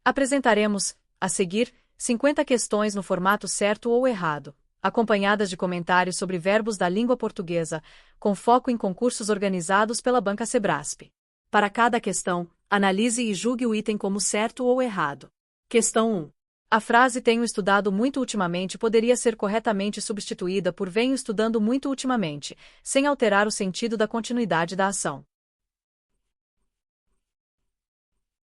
Apresentaremos, a seguir, 50 questões no formato certo ou errado, acompanhadas de comentários sobre verbos da língua portuguesa, com foco em concursos organizados pela Banca Sebrasp. Para cada questão, analise e julgue o item como certo ou errado. Questão 1. A frase "tenho estudado muito ultimamente" poderia ser corretamente substituída por "venho estudando muito ultimamente", sem alterar o sentido da continuidade da ação.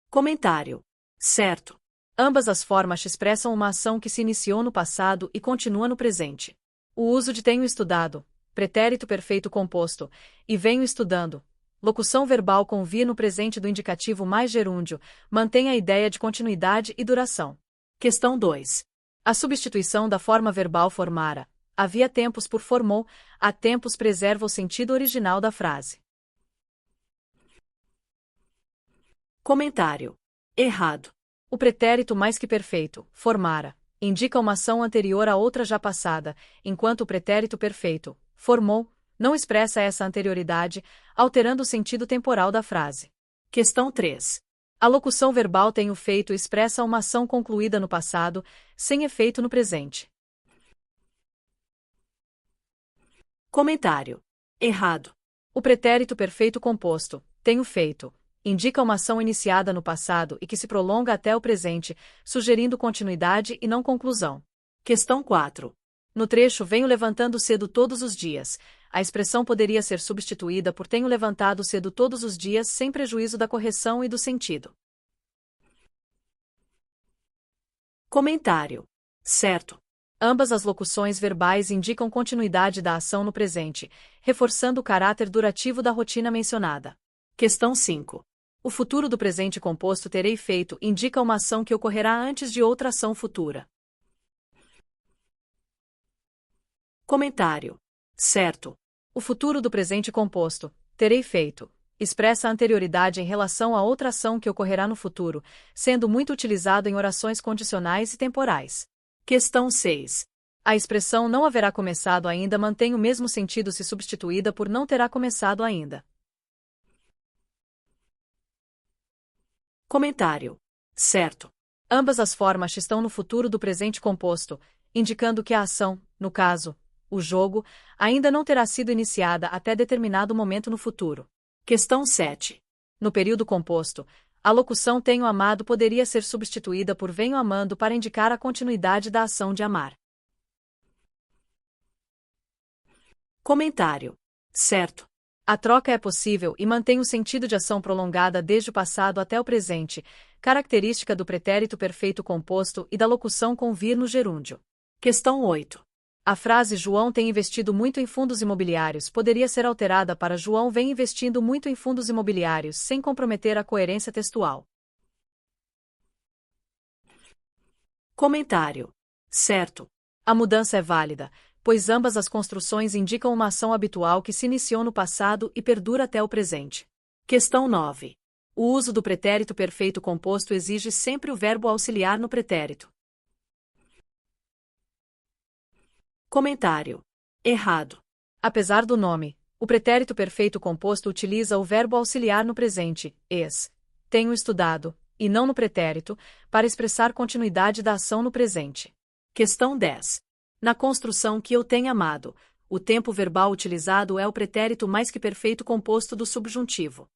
Comentário. Certo. Ambas as formas expressam uma ação que se iniciou no passado e continua no presente. O uso de tenho estudado, pretérito perfeito composto, e venho estudando, locução verbal com vir no presente do indicativo mais gerúndio, mantém a ideia de continuidade e duração. Questão 2. A substituição da forma verbal formara, havia tempos por formou, há tempos preserva o sentido original da frase. Comentário. Errado. O pretérito mais que perfeito, formara, indica uma ação anterior a outra já passada, enquanto o pretérito perfeito, formou, não expressa essa anterioridade, alterando o sentido temporal da frase. Questão 3. A locução verbal tenho feito expressa uma ação concluída no passado, sem efeito no presente. Comentário. Errado. O pretérito perfeito composto, tenho feito, indica uma ação iniciada no passado e que se prolonga até o presente, sugerindo continuidade e não conclusão. Questão 4. No trecho venho levantando cedo todos os dias, a expressão poderia ser substituída por tenho levantado cedo todos os dias sem prejuízo da correção e do sentido. Comentário. Certo. Ambas as locuções verbais indicam continuidade da ação no presente, reforçando o caráter durativo da rotina mencionada. Questão 5. O futuro do presente composto terei feito indica uma ação que ocorrerá antes de outra ação futura. Comentário. Certo. O futuro do presente composto, terei feito, expressa a anterioridade em relação a outra ação que ocorrerá no futuro, sendo muito utilizado em orações condicionais e temporais. Questão 6. A expressão não haverá começado ainda mantém o mesmo sentido se substituída por não terá começado ainda. Comentário. Certo. Ambas as formas estão no futuro do presente composto, indicando que a ação, no caso, o jogo, ainda não terá sido iniciada até determinado momento no futuro. Questão 7. No período composto, a locução tenho amado poderia ser substituída por venho amando para indicar a continuidade da ação de amar. Comentário. Certo. A troca é possível e mantém o sentido de ação prolongada desde o passado até o presente, característica do pretérito perfeito composto e da locução com vir no gerúndio. Questão 8. A frase João tem investido muito em fundos imobiliários poderia ser alterada para João vem investindo muito em fundos imobiliários sem comprometer a coerência textual. Comentário. Certo. A mudança é válida, pois ambas as construções indicam uma ação habitual que se iniciou no passado e perdura até o presente. Questão 9. O uso do pretérito perfeito composto exige sempre o verbo auxiliar no pretérito. Comentário. Errado. Apesar do nome, o pretérito perfeito composto utiliza o verbo auxiliar no presente, tenho estudado, e não no pretérito, para expressar continuidade da ação no presente. Questão 10. Na construção que eu tenho amado, o tempo verbal utilizado é o pretérito mais que perfeito composto do subjuntivo.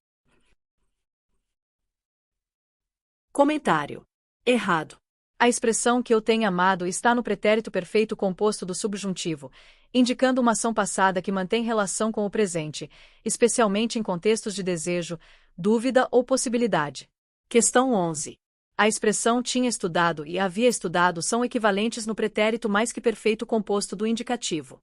Comentário. Errado. A expressão que eu tenho amado está no pretérito perfeito composto do subjuntivo, indicando uma ação passada que mantém relação com o presente, especialmente em contextos de desejo, dúvida ou possibilidade. Questão 11. A expressão tinha estudado e havia estudado são equivalentes no pretérito mais que perfeito composto do indicativo.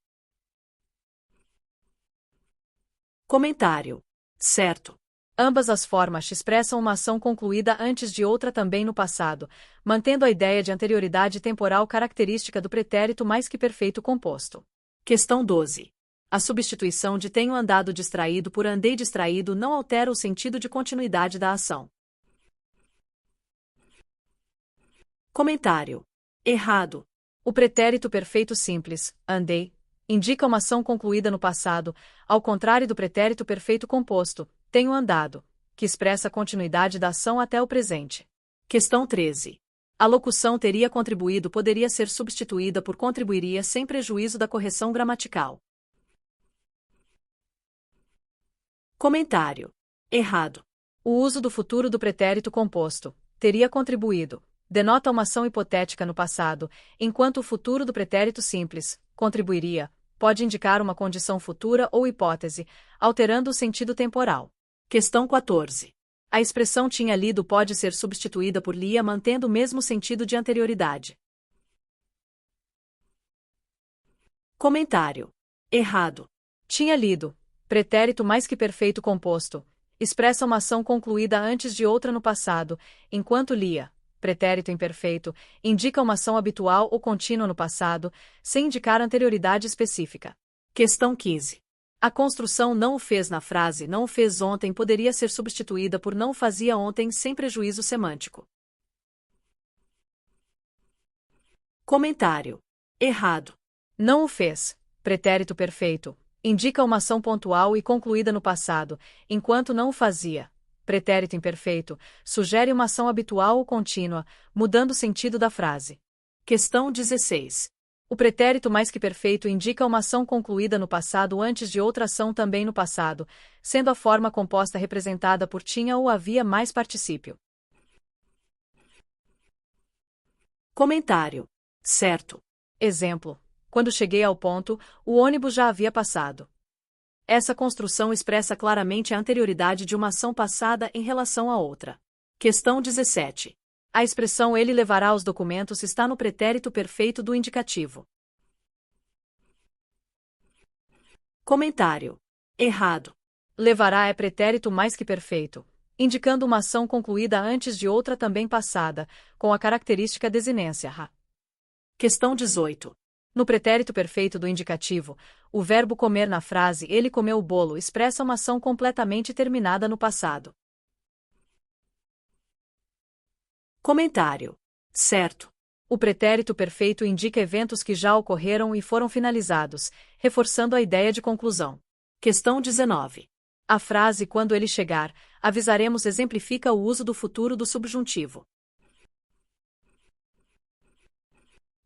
Comentário. Certo. Ambas as formas expressam uma ação concluída antes de outra também no passado, mantendo a ideia de anterioridade temporal característica do pretérito mais que perfeito composto. Questão 12. A substituição de tenho andado distraído por andei distraído não altera o sentido de continuidade da ação. Comentário. Errado. O pretérito perfeito simples, andei, indica uma ação concluída no passado, ao contrário do pretérito perfeito composto, tenho andado, que expressa a continuidade da ação até o presente. Questão 13. A locução teria contribuído poderia ser substituída por contribuiria sem prejuízo da correção gramatical. Comentário. Errado. O uso do futuro do pretérito composto teria contribuído denota uma ação hipotética no passado, enquanto o futuro do pretérito simples contribuiria pode indicar uma condição futura ou hipótese, alterando o sentido temporal. Questão 14. A expressão tinha lido pode ser substituída por lia mantendo o mesmo sentido de anterioridade. Comentário. Errado. Tinha lido, pretérito mais que perfeito composto, expressa uma ação concluída antes de outra no passado, enquanto lia, pretérito imperfeito, indica uma ação habitual ou contínua no passado, sem indicar anterioridade específica. Questão 15. A construção não o fez na frase não o fez ontem poderia ser substituída por não o fazia ontem sem prejuízo semântico. Comentário. Errado. Não o fez, pretérito perfeito, indica uma ação pontual e concluída no passado, enquanto não o fazia, pretérito imperfeito, sugere uma ação habitual ou contínua, mudando o sentido da frase. Questão 16. O pretérito mais que perfeito indica uma ação concluída no passado antes de outra ação também no passado, sendo a forma composta representada por tinha ou havia mais particípio. Comentário. Certo. Exemplo. Quando cheguei ao ponto, o ônibus já havia passado. Essa construção expressa claramente a anterioridade de uma ação passada em relação a outra. Questão 17. A expressão ele levará os documentos está no pretérito perfeito do indicativo. Comentário. Errado. Levará é pretérito mais que perfeito, indicando uma ação concluída antes de outra também passada, com a característica desinência -ra. Questão 18. No pretérito perfeito do indicativo, o verbo comer na frase ele comeu o bolo expressa uma ação completamente terminada no passado. Comentário. Certo. O pretérito perfeito indica eventos que já ocorreram e foram finalizados, reforçando a ideia de conclusão. Questão 19. A frase quando ele chegar, avisaremos exemplifica o uso do futuro do subjuntivo.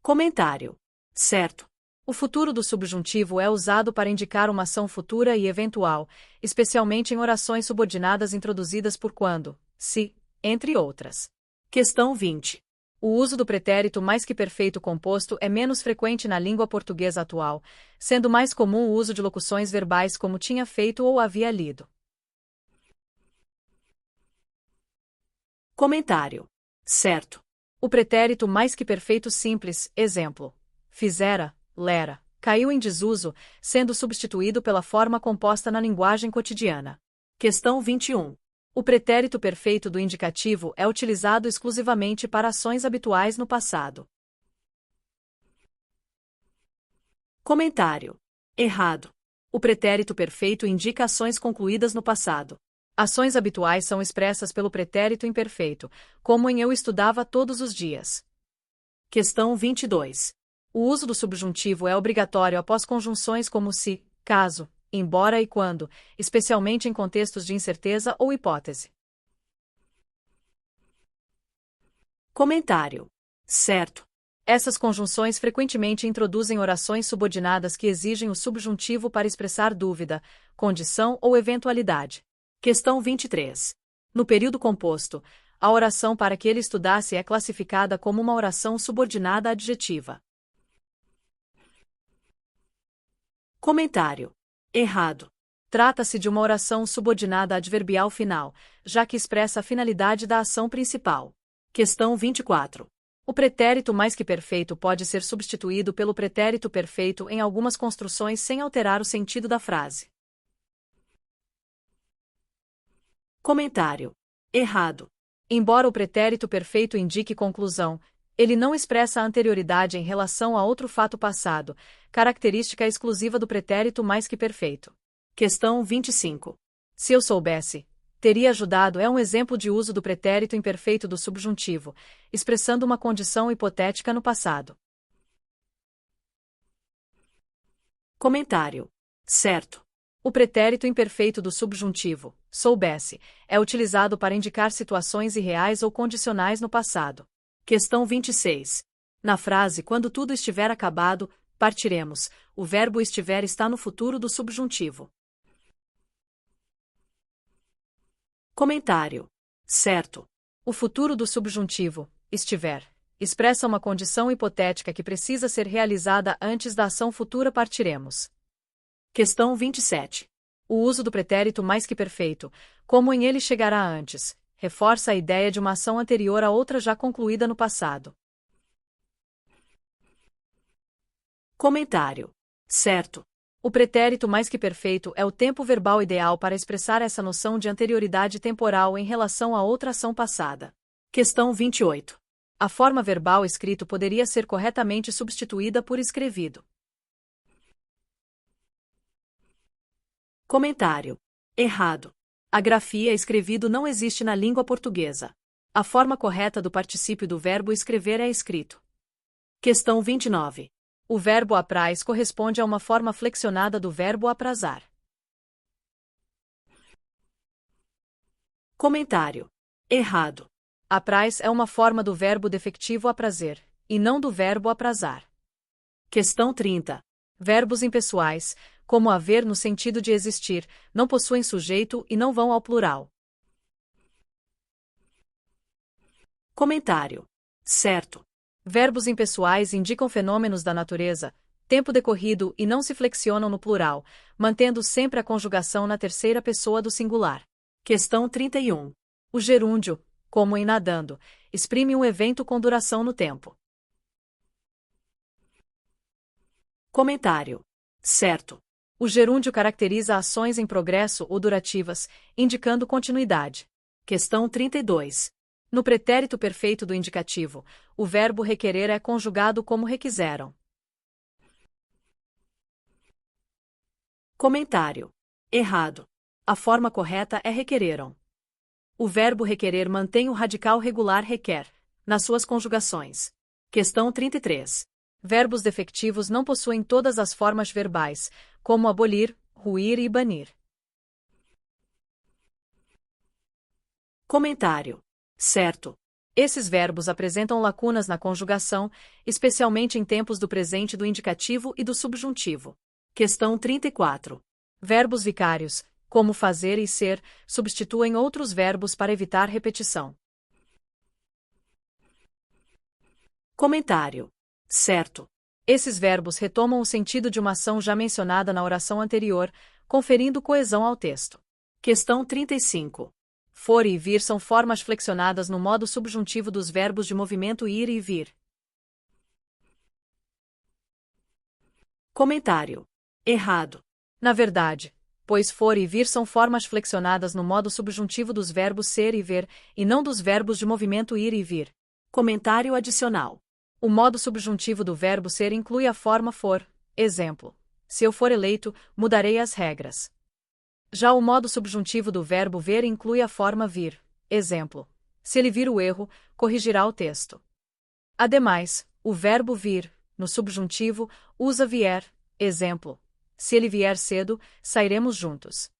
Comentário. Certo. O futuro do subjuntivo é usado para indicar uma ação futura e eventual, especialmente em orações subordinadas introduzidas por quando, se, entre outras. Questão 20. O uso do pretérito mais que perfeito composto é menos frequente na língua portuguesa atual, sendo mais comum o uso de locuções verbais como tinha feito ou havia lido. Comentário. Certo. O pretérito mais que perfeito simples, exemplo, fizera, lera, caiu em desuso, sendo substituído pela forma composta na linguagem cotidiana. Questão 21. O pretérito perfeito do indicativo é utilizado exclusivamente para ações habituais no passado. Comentário. Errado. O pretérito perfeito indica ações concluídas no passado. Ações habituais são expressas pelo pretérito imperfeito, como em eu estudava todos os dias. Questão 22. O uso do subjuntivo é obrigatório após conjunções como se, caso, embora e quando, especialmente em contextos de incerteza ou hipótese. Comentário. Certo. Essas conjunções frequentemente introduzem orações subordinadas que exigem o subjuntivo para expressar dúvida, condição ou eventualidade. Questão 23. No período composto, a oração para que ele estudasse é classificada como uma oração subordinada adjetiva. Comentário. Errado. Trata-se de uma oração subordinada adverbial final, já que expressa a finalidade da ação principal. Questão 24. O pretérito mais que perfeito pode ser substituído pelo pretérito perfeito em algumas construções sem alterar o sentido da frase. Comentário. Errado. Embora o pretérito perfeito indique conclusão, ele não expressa a anterioridade em relação a outro fato passado, característica exclusiva do pretérito mais que perfeito. Questão 25. Se eu soubesse, teria ajudado é um exemplo de uso do pretérito imperfeito do subjuntivo, expressando uma condição hipotética no passado. Comentário. Certo. O pretérito imperfeito do subjuntivo, soubesse, é utilizado para indicar situações irreais ou condicionais no passado. Questão 26. Na frase quando tudo estiver acabado, partiremos, o verbo estiver está no futuro do subjuntivo. Comentário. Certo. O futuro do subjuntivo, estiver, expressa uma condição hipotética que precisa ser realizada antes da ação futura partiremos. Questão 27. O uso do pretérito mais que perfeito, como em ele chegará antes, reforça a ideia de uma ação anterior a outra já concluída no passado. Comentário. Certo. O pretérito mais que perfeito é o tempo verbal ideal para expressar essa noção de anterioridade temporal em relação a outra ação passada. Questão 28. A forma verbal escrito poderia ser corretamente substituída por escrevido. Comentário. Errado. A grafia escrevido não existe na língua portuguesa. A forma correta do particípio do verbo escrever é escrito. Questão 29. O verbo apraz corresponde a uma forma flexionada do verbo aprazar. Comentário. Errado. Apraz é uma forma do verbo defectivo aprazer, e não do verbo aprazar. Questão 30. Verbos impessoais, como haver no sentido de existir, não possuem sujeito e não vão ao plural. Comentário. Certo. Verbos impessoais indicam fenômenos da natureza, tempo decorrido e não se flexionam no plural, mantendo sempre a conjugação na terceira pessoa do singular. Questão 31. O gerúndio, como em nadando, exprime um evento com duração no tempo. Comentário. Certo. O gerúndio caracteriza ações em progresso ou durativas, indicando continuidade. Questão 32. No pretérito perfeito do indicativo, o verbo requerer é conjugado como requiseram. Comentário. Errado. A forma correta é requereram. O verbo requerer mantém o radical regular requer, nas suas conjugações. Questão 33. Verbos defectivos não possuem todas as formas verbais, como abolir, ruir e banir. Comentário. Certo. Esses verbos apresentam lacunas na conjugação, especialmente em tempos do presente do indicativo e do subjuntivo. Questão 34. Verbos vicários, como fazer e ser, substituem outros verbos para evitar repetição. Comentário. Certo. Esses verbos retomam o sentido de uma ação já mencionada na oração anterior, conferindo coesão ao texto. Questão 35. For e vir são formas flexionadas no modo subjuntivo dos verbos de movimento ir e vir. Comentário. Errado. Na verdade, pois for e vir são formas flexionadas no modo subjuntivo dos verbos ser e ver, e não dos verbos de movimento ir e vir. Comentário adicional. O modo subjuntivo do verbo ser inclui a forma for. Exemplo: se eu for eleito, mudarei as regras. Já o modo subjuntivo do verbo ver inclui a forma vir. Exemplo: se ele vir o erro, corrigirá o texto. Ademais, o verbo vir, no subjuntivo, usa vier. Exemplo: se ele vier cedo, sairemos juntos.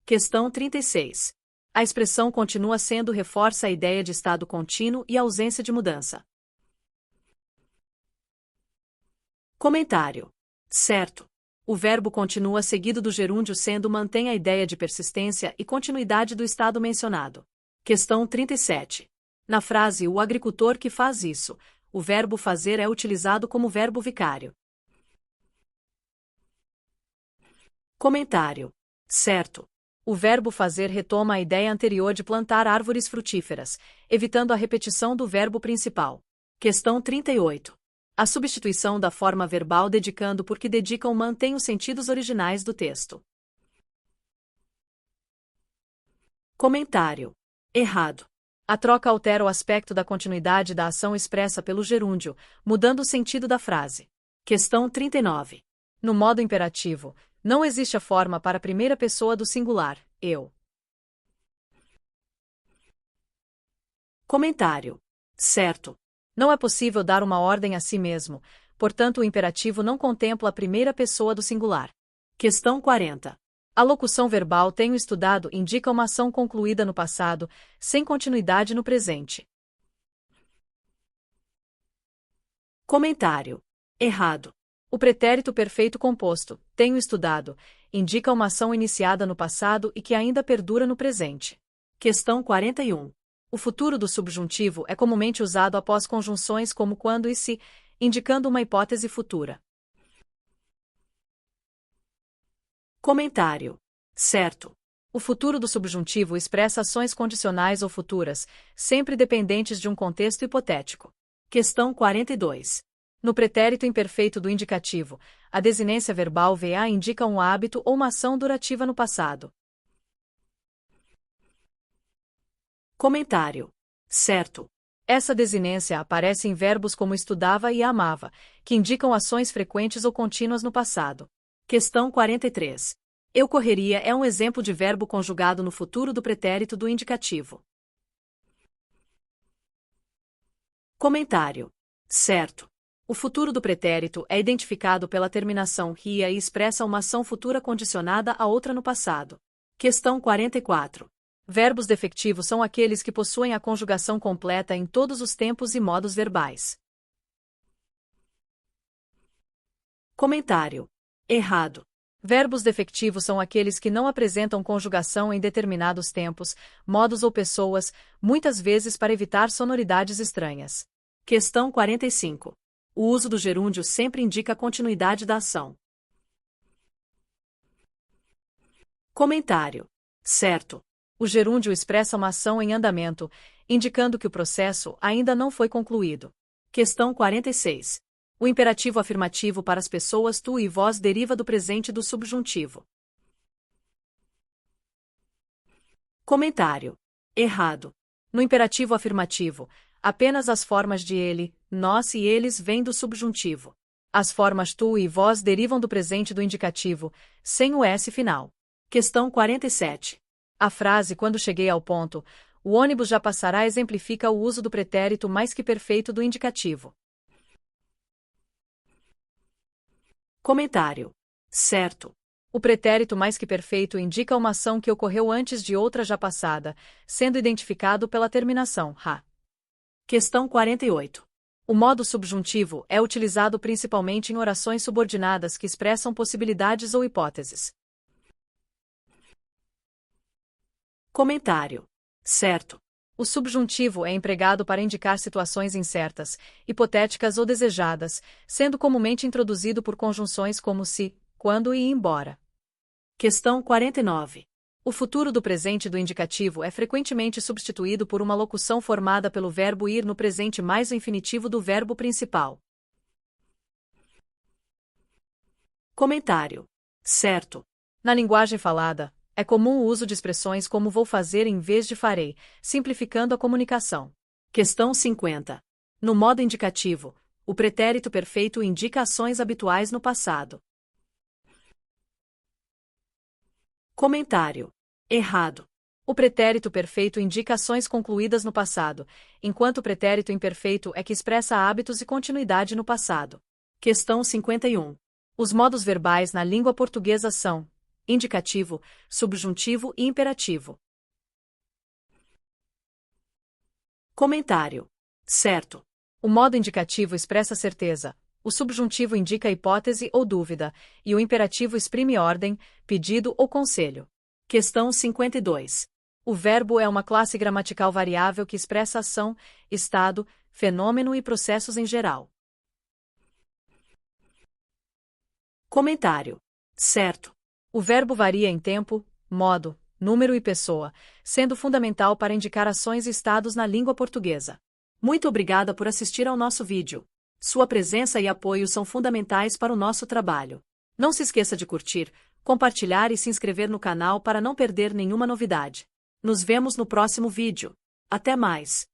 Questão 36. A expressão continua sendo reforça a ideia de estado contínuo e ausência de mudança. Comentário. Certo. O verbo continua seguido do gerúndio sendo mantém a ideia de persistência e continuidade do estado mencionado. Questão 37. Na frase o agricultor que faz isso, o verbo fazer é utilizado como verbo vicário. Comentário. Certo. O verbo fazer retoma a ideia anterior de plantar árvores frutíferas, evitando a repetição do verbo principal. Questão 38. A substituição da forma verbal dedicando porque dedicam mantém os sentidos originais do texto. Comentário. Errado. A troca altera o aspecto da continuidade da ação expressa pelo gerúndio, mudando o sentido da frase. Questão 39. No modo imperativo, não existe a forma para a primeira pessoa do singular, eu. Comentário. Certo. Não é possível dar uma ordem a si mesmo, portanto o imperativo não contempla a primeira pessoa do singular. Questão 40. A locução verbal tenho estudado indica uma ação concluída no passado, sem continuidade no presente. Comentário. Errado. O pretérito perfeito composto, tenho estudado, indica uma ação iniciada no passado e que ainda perdura no presente. Questão 41. O futuro do subjuntivo é comumente usado após conjunções como quando e se, indicando uma hipótese futura. Comentário. Certo. O futuro do subjuntivo expressa ações condicionais ou futuras, sempre dependentes de um contexto hipotético. Questão 42. No pretérito imperfeito do indicativo, a desinência verbal VA indica um hábito ou uma ação durativa no passado. Comentário. Certo. Essa desinência aparece em verbos como estudava e amava, que indicam ações frequentes ou contínuas no passado. Questão 43. Eu correria é um exemplo de verbo conjugado no futuro do pretérito do indicativo. Comentário. Certo. O futuro do pretérito é identificado pela terminação -ria e expressa uma ação futura condicionada a outra no passado. Questão 44. Verbos defectivos são aqueles que possuem a conjugação completa em todos os tempos e modos verbais. Comentário. Errado. Verbos defectivos são aqueles que não apresentam conjugação em determinados tempos, modos ou pessoas, muitas vezes para evitar sonoridades estranhas. Questão 45. O uso do gerúndio sempre indica a continuidade da ação. Comentário. Certo. O gerúndio expressa uma ação em andamento, indicando que o processo ainda não foi concluído. Questão 46. O imperativo afirmativo para as pessoas tu e vós deriva do presente do subjuntivo. Comentário. Errado. No imperativo afirmativo, apenas as formas de ele, nós e eles vêm do subjuntivo. As formas tu e vós derivam do presente do indicativo, sem o S final. Questão 47. A frase quando cheguei ao ponto, o ônibus já passará exemplifica o uso do pretérito mais que perfeito do indicativo. Comentário. Certo. O pretérito mais que perfeito indica uma ação que ocorreu antes de outra já passada, sendo identificado pela terminação -ra. Questão 48. O modo subjuntivo é utilizado principalmente em orações subordinadas que expressam possibilidades ou hipóteses. Comentário. Certo. O subjuntivo é empregado para indicar situações incertas, hipotéticas ou desejadas, sendo comumente introduzido por conjunções como se, quando e embora. Questão 49. O futuro do presente do indicativo é frequentemente substituído por uma locução formada pelo verbo ir no presente mais o infinitivo do verbo principal. Comentário. Certo. Na linguagem falada, é comum o uso de expressões como vou fazer em vez de farei, simplificando a comunicação. Questão 50. No modo indicativo, o pretérito perfeito indica ações habituais no passado. Comentário. Errado. O pretérito perfeito indica ações concluídas no passado, enquanto o pretérito imperfeito é que expressa hábitos e continuidade no passado. Questão 51. Os modos verbais na língua portuguesa são indicativo, subjuntivo e imperativo. Comentário. Certo. O modo indicativo expressa certeza, o subjuntivo indica hipótese ou dúvida, e o imperativo exprime ordem, pedido ou conselho. Questão 52. O verbo é uma classe gramatical variável que expressa ação, estado, fenômeno e processos em geral. Comentário. Certo. O verbo varia em tempo, modo, número e pessoa, sendo fundamental para indicar ações e estados na língua portuguesa. Muito obrigada por assistir ao nosso vídeo. Sua presença e apoio são fundamentais para o nosso trabalho. Não se esqueça de curtir, compartilhar e se inscrever no canal para não perder nenhuma novidade. Nos vemos no próximo vídeo. Até mais!